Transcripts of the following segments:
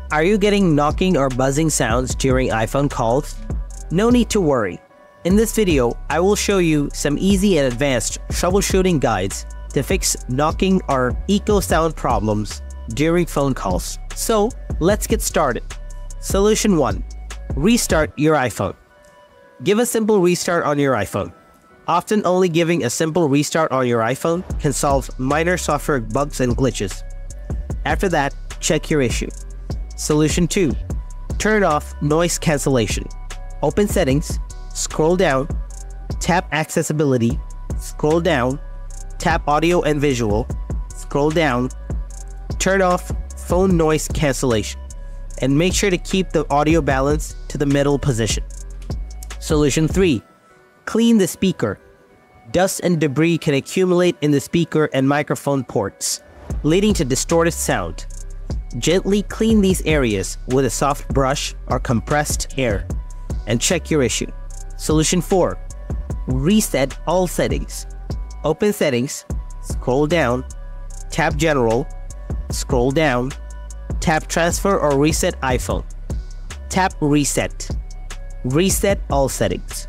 Are you getting knocking or buzzing sounds during iPhone calls? No need to worry. In this video, I will show you some easy and advanced troubleshooting guides to fix knocking or echo sound problems during phone calls. So, let's get started. Solution 1. Restart your iPhone. Give a simple restart on your iPhone. Often only giving a simple restart on your iPhone can solve minor software bugs and glitches. After that, check your issue. Solution 2. Turn off noise cancellation. Open Settings, scroll down, tap Accessibility, scroll down, tap Audio and Visual, scroll down, turn off phone noise cancellation, and make sure to keep the audio balance to the middle position. Solution 3. Clean the speaker. Dust and debris can accumulate in the speaker and microphone ports, leading to distorted sound. Gently clean these areas with a soft brush or compressed air, and check your issue. Solution 4. Reset all settings. Open Settings, scroll down, tap General, scroll down, tap Transfer or Reset iPhone. Tap Reset. Reset all settings.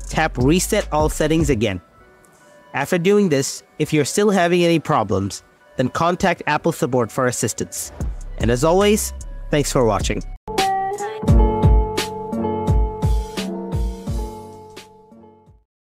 Tap Reset all settings again. After doing this, if you're still having any problems, then contact Apple support for assistance. And as always, thanks for watching.